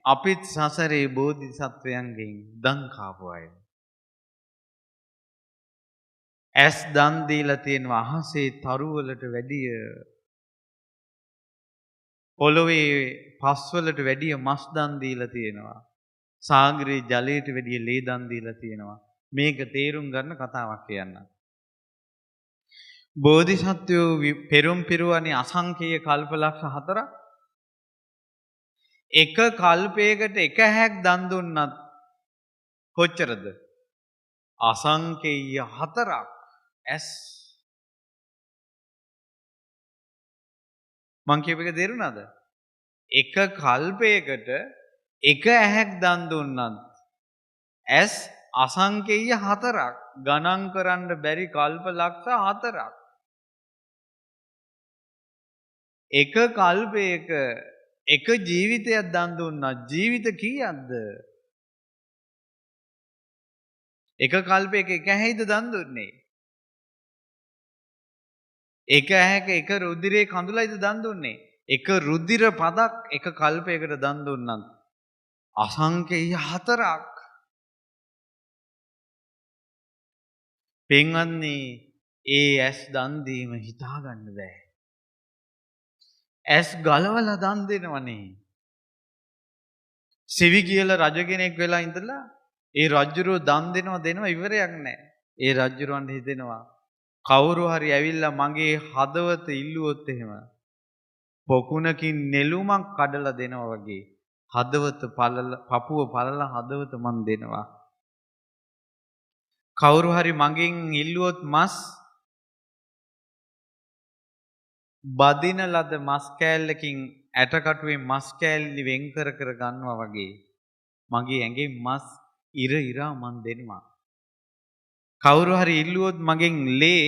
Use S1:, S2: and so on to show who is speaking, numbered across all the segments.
S1: අපිත් සසරේ බෝධිසත්වයන්ගෙන් දන් කාපු අය. ඇස් දන් දීලා තියෙනවා අහසේ තරුවලට වැඩිය පොළොවේ පස්වලට වැඩිය මස් දන් දීලා තියෙනවා. සාගරයේ ජලයට වැඩිය ලේ දන් දීලා තියෙනවා. මේක තේරුම් ගන්න කතාවක් කියන්න. බෝධිසත්වයෝ පෙරම් පිරුවනේ අසංඛේය කල්පලක්ෂ 4ක්. එක කල්පයකට එක හැක් දන් දුන්නත් කොච්චරද? අසංඛේය 4ක්. ඇස් මං කියපු එක තේරුණාද? එක කල්පයකට එක ඇහැක් දන් දුන්නත් ඇස් අසංඛේය 4ක්. ගණන් කරන්න බැරි කල්ප ලක්ෂ 4ක්. එක කල්පයක එක ජීවිතයක් දන් දුන්නා ජීවිත කීයක්ද? එක කල්පයක එක ඇහැයිද දන් දුන්නේ? එක ඇහැක එක රුධිරේ කඳුලයිද දන් දුන්නේ? එක රුධිර පදක් එක කල්පයකට දන් දුන්නත් අසංඛේය 4ක්. පින්වත්නි, ඒ ඇස් දන් දීම හිතා ගන්න බෑ. ඇස් ගලවලා දන් දෙනවනේ. සිවි කියලා රජ කෙනෙක් වෙලා ඉඳලා ඒ රජුරෝ දන් දෙනවා ඉවරයක් නැහැ. ඒ රජුරවන්ට හිතෙනවා කවුරු හරි ඇවිල්ලා මගේ හදවත ඉල්ලුවොත් එහෙම පොකුණකින් නෙළුමක් කඩලා දෙනවා වගේ හදවත පපුව පළලා හදවත මන් දෙනවා. කවුරු හරි මගෙන් ඉල්ලුවොත් මස් බදින ලද මස් කෑල්ලකින් ඇටකටුවේ මස් කෑල්ලි වෙන් කර කර ගන්නවා වගේ මගේ ඇඟෙන් මස් ඉර ඉරා මන් දෙනවා. කවුරු හරි ඉල්ලුවොත් මගෙන් ලේ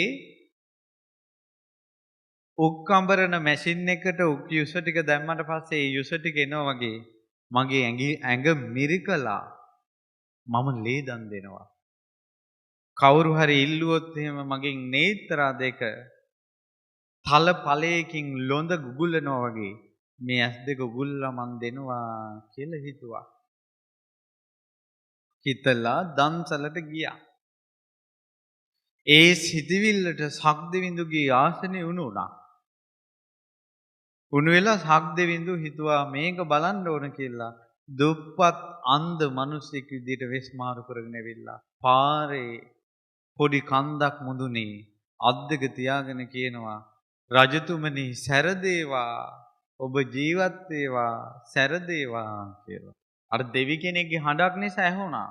S1: උක්කඹරන මැෂින් එකට උක් යුස ටික දැම්මට පස්සේ ඒ යුස ටික එනවා වගේ මගේ ඇඟ මිරිකලා මම ලේ දන් දෙනවා. කවුරු හරි ඉල්ලුවොත් එහෙම මගෙන් නේත්‍රා දෙක තල ඵලයකින් ලොඳ ගුගුලනවා වගේ මේ ඇස් දෙක උගුල්ලා මන් දෙනවා කියලා හිතුවා. හිතලා දන්සලට ගියා. ඒ සිටිවිල්ලට සක්දෙවිඳුගේ ආසනේ උණුණා. උණු වෙලා සක්දෙවිඳු හිතුවා මේක බලන්න ඕන කියලා දුප්පත් අන්ධ මිනිසෙක් විදිහට වෙස් මාරු කරගෙන ඇවිල්ලා පාරේ පොඩි කන්දක් මුදුනේ අත් දෙක තියාගෙන කියනවා රජතුමනි සැරදේවා ඔබ ජීවත් වේවා සැරදේවා කියලා. අර දෙවි කෙනෙක්ගේ හඬක් නිසා ඇහුණා.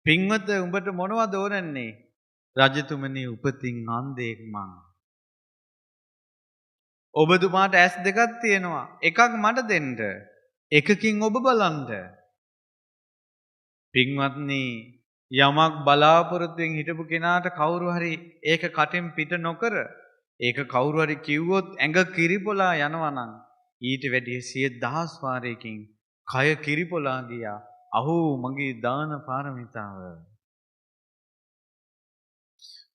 S1: පින්වත උඹට මොනවද ඕනන්නේ? රජතුමනි උපතින් අන්ධයෙක් මං. ඔබතුමාට ඇස් දෙකක් තියෙනවා. එකක් මට දෙන්න. එකකින් ඔබ බලන්න. පින්වත්නි යමක් බලාපොරොත්තුෙන් හිටපු කෙනාට කවුරු හරි ඒක කටින් පිට නොකර ඒක කවුරු හරි කිව්වොත් ඇඟ කිරිපොලා යනවා නම් ඊට වැඩිය 100,000 වාරයකින් කය කිරිපොලා ගියා. අහෝ මගේ දාන පාරමිතාව.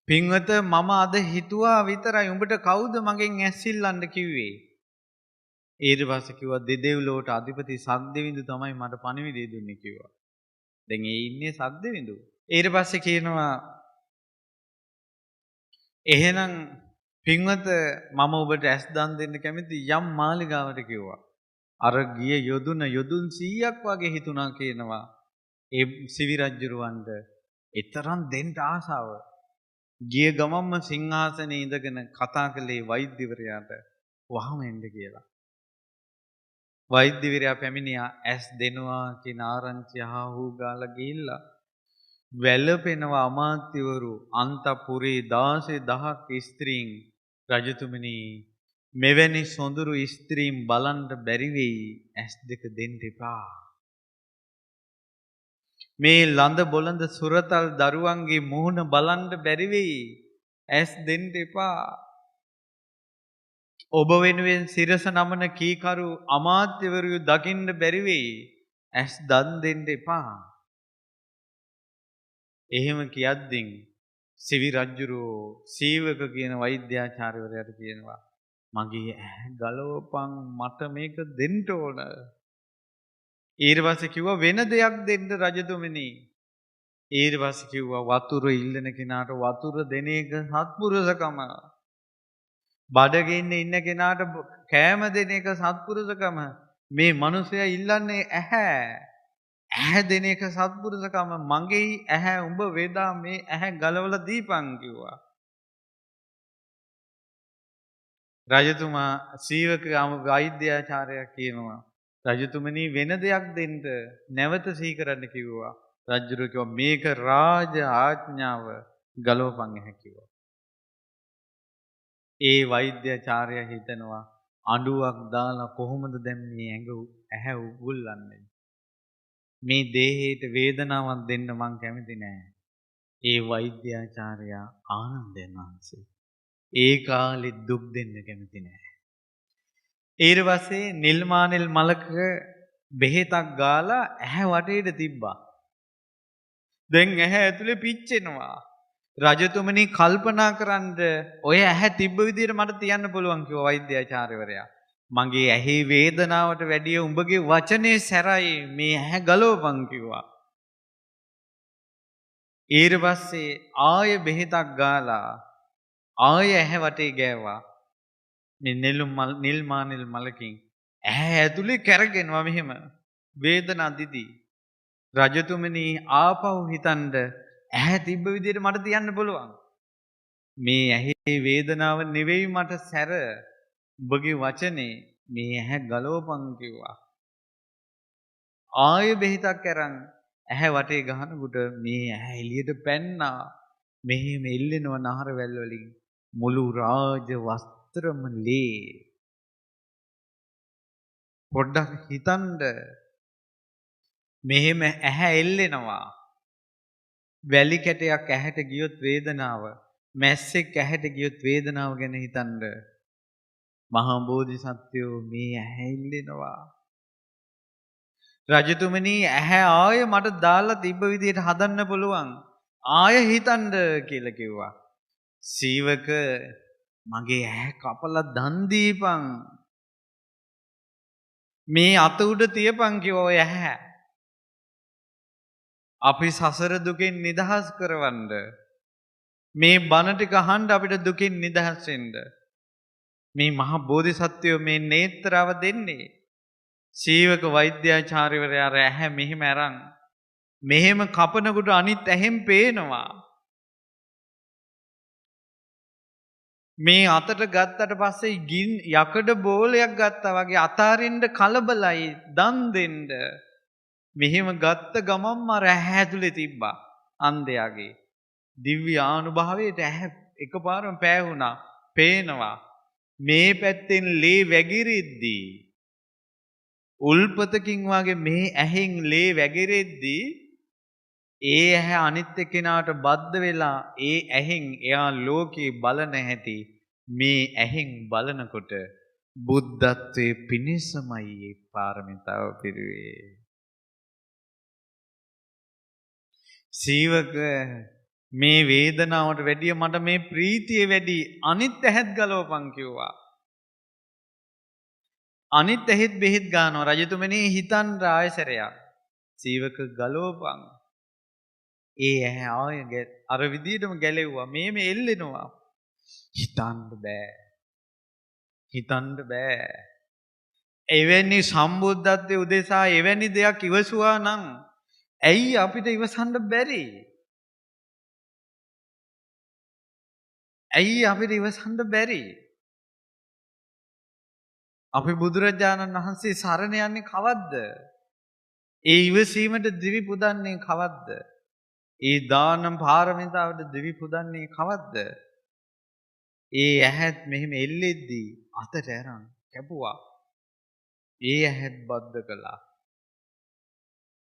S1: පින්වත මම අද හිතුවා විතරයි උඹට කවුද මගෙන් ඇස්සිල්ලන්න කිව්වේ? ඊට පස්සේ කිව්වා දෙදෙව්ලොවට අධිපති සක්දෙවිඳු තමයි මට පණිවිඩය දුන්නේ කිව්වා. දැන් ඒ ඉන්නේ සක්දෙවිඳු. ඊට පස්සේ කියනවා එහෙනම් පින්වත මම ඔබට ඇස් දන් දෙන්න කැමති යම් මාලිගාවට කිව්වා. අර ගිය යොදුන් 100ක් වගේ හිතුණා කියනවා. ඒ සිවි රජුරවන්ට ඊතරම් දෙන්න ආසාව. ගිය ගමම්ම සිංහාසනේ ඉඳගෙන කතා කළේ වෛද්‍යවරයාට වහම එන්න කියලා. වෛද්‍යවරයා පැමිණියා ඇස් දෙනවා කියන ආරංචිය හාහූ ගාලා ගිහිල්ලා වැළපෙනවා අමාත්‍යවරු අන්තපුරේ 16000ක් ස්ත්‍රීන් රජතුමනි මෙවැනි සොඳුරු ස්ත්‍රීන් බලන්න බැරි වෙයි ඇස් දෙක දෙන්න එපා. මේ ලඳ බොළඳ සුරතල් දරුවන්ගේ මුහුණ බලන්න බැරි වෙයි ඇස් දෙන්න එපා. ඔබ වෙනුවෙන් සිරස නමන කීකරු අමාත්‍යවරු දකින්න බැරි වෙයි ඇස් දන් දෙන්න එපා. එහෙම කියද්දී සිවි රජුරෝ සීවක කියන වෛද්‍යාචාර්යවරයාට කියනවා මගේ ඇහැ ගලවපන් මට මේක දෙන්න ඕන. ඊට පස්සේ කිව්වා වෙන දෙයක් දෙන්න රජතුමනි. ඊට පස්සේ කිව්වා වතුර ඉල්ලන කෙනාට වතුර දෙන එක සත්පුරුෂකම. බඩගින්න ඉන්න කෙනාට කෑම දෙන එක සත්පුරුෂකම. මේ මිනිසයා ඉල්ලන්නේ ඇහැ. ඇහැ දෙන එක සත්පුරුෂකම. මගේ ඇහැ උඹ වේදා මේ ඇහැ ගලවලා දීපන් කිව්වා. රජතුමා සීවක වෛද්‍යාචාර්යයා කියනවා රජතුමනි වෙන දෙයක් දෙන්න නැවත සිහි කරන්න කිව්වා. රජුර කිව්වා මේක රාජ ආඥාව ගලවපන් ඇහැ කිව්වා. ඒ වෛද්‍යාචාර්යයා හිතනවා අඬුවක් දාලා කොහොමද දැන් මේ ඇහැ උගුල්ලන්නේ? මේ දේහයට වේදනාවක් දෙන්න මං කැමති නෑ. ඒ වෛද්‍යාචාර්යයා ආනන්දයන් වහන්සේ ඒ කාලෙ දුක් දෙන්න කැමති නෑ. ඊට පස්සේ නිල්මානෙල් මලක බෙහෙතක් ගාලා ඇහැ වටේට තිබ්බා. දැන් ඇහැ ඇතුලේ පිච්චෙනවා. රජතුමනි කල්පනා කරන්න ඔය ඇහැ තිබ්බ විදිහට මට තියන්න පුළුවන් කිව්වා වෛද්‍යාචාර්යවරයා. මගේ ඇහි වේදනාවට වැඩිය උඹගේ වචනේ සැරයි මේ ඇහැ ගලවපන් කිව්වා. ඊට පස්සේ ආය බෙහෙතක් ගාලා ආය ඇහැ වටේ ගෑවා. මේ නිල්මානෙල් මලකින් ඇහැ ඇතුලේ කැරගෙනවා මෙහෙම වේදනා දිදී. රජතුමනි ආපහු හිතන්න ඇහැ තිබ්බ විදිහට මට තියන්න පුළුවන්. මේ ඇහි වේදනාව නෙවෙයි මට සැර. ඔබගේ වචනේ මේ ඇහැ ගලවපන් කිව්වා. ආයෙ බෙහෙතක් අරන් ඇහැ වටේ ගහනකොට මේ ඇහැ එළියට පැන්නා. මෙහෙම එල්ලෙනව නහර වැල් වලින් මුළු රාජ වස්ත්‍රම ලේ. පොඩ්ඩක් හිතන්න මෙහෙම ඇහැ එල්ලෙනවා. වැලි කැටයක් ඇහැට ගියොත් වේදනාව, මැස්සෙක් ඇහැට ගියොත් වේදනාව ගැන හිතන්න. මහා බෝධිසත්වයෝ මේ ඇහැ එල්ලෙනවා. රජතුමනි ඇහැ ආය මට දාලා තිබ්බ විදිහට හදන්න පුළුවන්. ආය හිතන්න කියලා කිව්වා. සීවක මගේ ඇහැ කපලා දන් දීපන්. මේ අත උඩ තියපන් කිව්වා ඔය ඇහැ. අපි සසර දුකෙන් නිදහස් කරවන්න. මේ බණ ටික අහන්න අපිට දුකෙන් නිදහස් වෙන්න. මේ මහා බෝධිසත්වයෝ මේ නේත්‍රාව දෙන්නේ. සීවක වෛද්‍යාචාර්යවරයා ඇහැ මෙහෙම අරන් මෙහෙම කපනකොට අනිත් ඇහෙන් පේනවා. මේ අතට ගත්තට පස්සේ යකඩ බෝලයක් ගත්තා වගේ අතාරින්න කලබලයි දන් දෙන්න. මෙහෙම ගත්ත ගමන්ම ඇහැ ඇතුලේ තිබ්බා අන්ධයාගේ. දිව්‍ය ආනුභාවයට ඇහැ එකපාරම පෑහුණා. පේනවා. මේ පැත්තෙන් ලේ වැగిරෙද්දී උල්පතකින් වගේ මේ ඇහෙන් ලේ වැగిරෙද්දී ඒ ඇහැ අනිත් එක්කෙනාට බද්ධ වෙලා ඒ ඇහෙන් එයා ලෝකේ බලන හැටි මේ ඇහෙන් බලනකොට බුද්ධත්වයේ පිණිසමයි ඒ පාරමිතාව පිරුවේ. සීවක මේ වේදනාවට වැඩිය මට මේ ප්‍රීතිය වැඩි අනිත් ඇහෙත් ගලවපන් කිව්වා. අනිත් ඇහෙත් බෙහෙත් ගන්නවා. රජතුමනි හිතන් ආයසරයක්. සීවක ගලවපන්. ඒ ඇහැ ආය අර විදිහටම ගැලෙව්වා. මේ එල්ලෙනවා. හිතන්න බෑ. හිතන්න බෑ. එවැනි සම්බුද්ධත්වයේ උදෙසා එවැනි දෙයක් ඉවසුවා නම් ඇයි අපිට ඉවසන්න බැරි? ඇයි අපිට ඉවසන්න බැරි? අපි බුදුරජාණන් වහන්සේ සරණ යන්නේ කවද්ද? ඒ ඉවසීමට දිවි පුදන්නේ කවද්ද? ඒ දානම් පාරමිතාවට දිවි පුදන්නේ කවද්ද? ඒ ඇහත් මෙහෙම එල්ලෙද්දී අතට අරන් කැපුවා. ඒ ඇහත් බද්ධ කළා.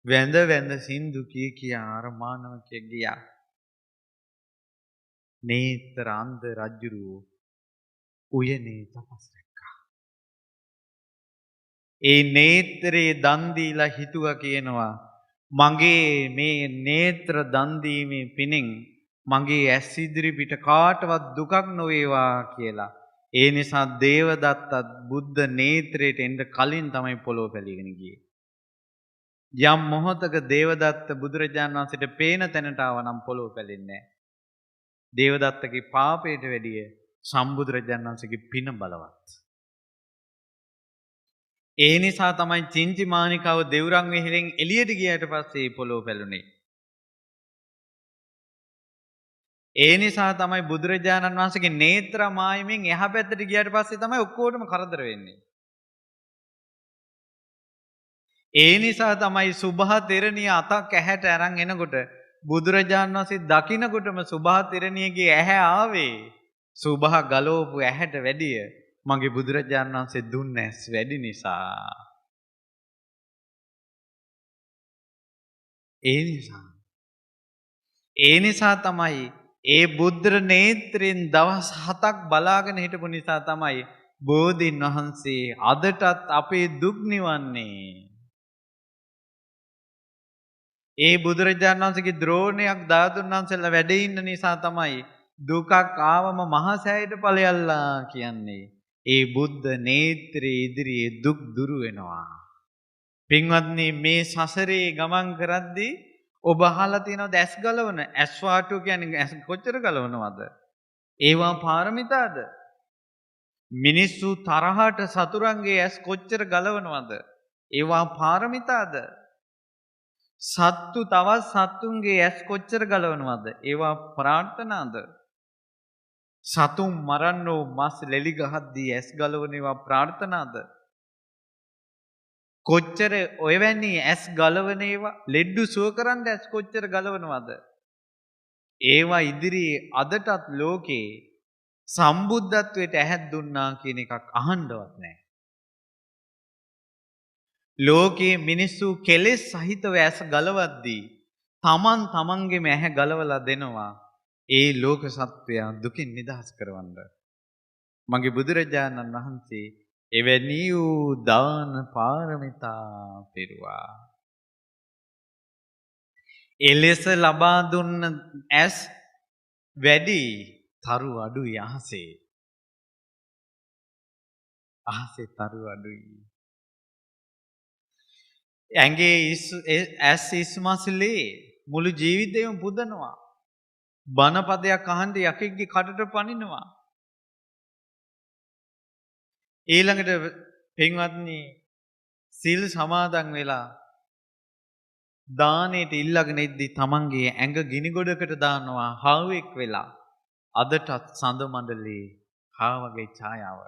S1: වැඳ වැඳ සින්දු කියා අර මානවකෙක් ගියා. නේත්‍ර අන්ධ රජුරෝ උයනේ තපස් රැක්කා. ඒ නේත්‍රේ දන් දීලා හිතුවා කියනවා මගේ මේ නේත්‍ර දන් දීමේ පිණින් මගේ ඇස් ඉදිරි පිට කාටවත් දුකක් නොවේවා කියලා. ඒ නිසා දේවදත්තත් බුද්ධ නේත්‍රයට එන්න කලින් තමයි පොළොව පැලීගෙන ගියේ. යම් මොහොතක දේවදත්ත බුදුරජාණන් වහන්සේට පේන තැනට ආව නම් පොළොව පැලෙන්නේ නැහැ. දේවදත්තගේ පාපයට වැඩිය සම්බුදුරජාණන් වහන්සේගේ පින බලවත්. ඒ නිසා තමයි චින්චි මානිකාව දෙවුරන් වෙහෙරෙන් එළියට ගියාට පස්සේ පොළොව පැලුනේ. ඒ නිසා තමයි බුදුරජාණන් වහන්සේගේ නේත්‍ර මායමෙන් එහා පැත්තට ගියාට පස්සේ තමයි ඔක්කොටම කරදර වෙන්නේ. ඒ නිසා තමයි සුභා තෙරණිය අතක් ඇහැට අරන් එනකොට බුදුරජාණන් වහන්සේ දකින්නකොටම සුභා තෙරණියගේ ඇහැ ආවේ සුභා ගලවපු ඇහැට වැඩිය මගේ බුදුරජාණන් වහන්සේ දුන්න ඇස් වැඩි නිසා. ඒ නිසා තමයි ඒ බුද්ධ නේත්‍රයෙන් දවස් 7ක් බලාගෙන හිටපු නිසා තමයි බෝධින් වහන්සේ අදටත් අපේ දුක් නිවන්නේ. ඒ බුදුරජාණන් වහන්සේගේ ද්‍රෝණයක් ධාතුන් වහන්සේලා වැඩ ඉන්න නිසා තමයි දුකක් ආවම මහසෑයට ඵලයල්ලා කියන්නේ. ඒ බුද්ධ නේත්‍රයේ ඉදිරියේ දුක් දුරු වෙනවා. පින්වත්නි මේ සසරේ ගමන් කරද්දී ඔබ අහලා තියෙනවද ඇස් ගලවන ඇස් වාටුව කියන්නේ ඇස් කොච්චර ගලවනවද? ඒවා පාරමිතාද? මිනිස්සු තරහට සතුරන්ගේ ඇස් කොච්චර ගලවනවද? ඒවා පාරමිතාද? සත්තු තවත් සත්තුන්ගේ ඇස් කොච්චර ගලවනවද? ඒවා ප්‍රාර්ථනාද? සතුන් මරන්නෝ මස් ලෙලි ගහද්දී ඇස් ගලවන ඒවා ප්‍රාර්ථනාද? කොච්චර ඔයවැනි ඇස් ගලවන ඒවා ලෙඩ්ඩු සුව කරන්න ඇස් කොච්චර ගලවනවද? ඒවා ඉදිරියේ අදටත් ලෝකේ සම්බුද්ධත්වයට ඇහැත් දුන්නා කියන එකක් අහන්නවත් නැහැ. ලෝකයේ මිනිස්සු කෙලෙස් සහිතව ඇස් ගලවද්දී තමන්ගේම ඇහැ ගලවලා දෙනවා ඒ ලෝක සත්වයා දුකින් නිදහස් කරවන්න. මගේ බුදුරජාණන් වහන්සේ එවැනි වූ දාන පාරමිතා පෙරුවා. එලෙස ලබා දුන්න ඇස් වැඩි තරු අඩුයි අහසේ. අහසේ තරු අඩුයි. ඇඟේ ඇස් ඉස්මස්ලේ මුළු ජීවිතේම පුදනවා. බණපදයක් අහන්න යකෙක්ගේ කටට පනිනවා. ඊළඟට පින්වත්නි සිල් සමාදන් වෙලා දානෙට ඉල්ලගෙන ඉද්දි තමන්ගේ ඇඟ ගිනි ගොඩකට දානවා හාවෙක් වෙලා. අදටත් සඳ මණ්ඩලේ හාවගේ ඡායාව.